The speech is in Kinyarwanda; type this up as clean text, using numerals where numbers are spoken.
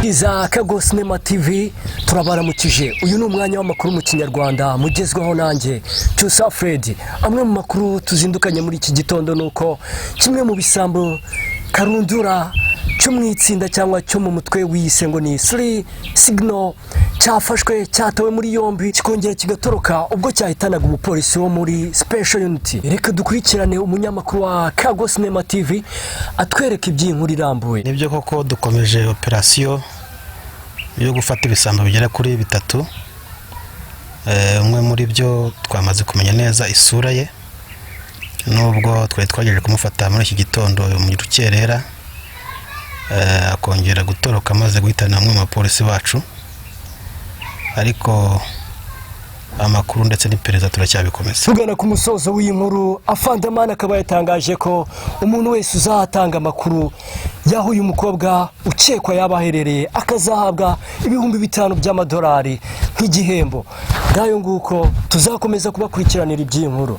Iza Kago Cinema TV turabaramukije. Uyu ni umwanya w'amakuru mu Kinyarwanda mugezweho nanjye Cyusa Fred. Amwe mu makuru tuzindukanye muri iki gitondo nuko kimwe mu bisambo karundura cyo mu itsinda cyangwa cyo mu mutwe wiyise ngo ni 3 Signal cyafashwe cyatawe muri yombi kikongera kigatoroka ubwo cyahitanaga umupolisi wo muri Special Unity. Reka dukurikirane umunyamakuru wa Kago Cinema TV atwereka iby'inkuru irambuye. Nibyo koko dukomeje operasiyo yo gufata ibisambo bigera kuri bitatu. Umwe muri byo twamaze kumenya neza isura ye nubwo twagejeje kumufata muri iki gitondo mu rukerera, akongera gutoroka amaze guhitana amwe mu polisi bacu, ariko amakuru ndetse n'iperereza turacyabikomeza. Tugana ku musozo w'inkuru, Afandamana akaba yatangaje ko umuntu wese uzatanga amakuru yaho uyu mukobwa ukekwa yabaherereye akazahabwa ibihumbi 5 by'amadolari nk'igihembo. Ngayo nguko tuzakomeza kubakurikiranira iby'inkuru.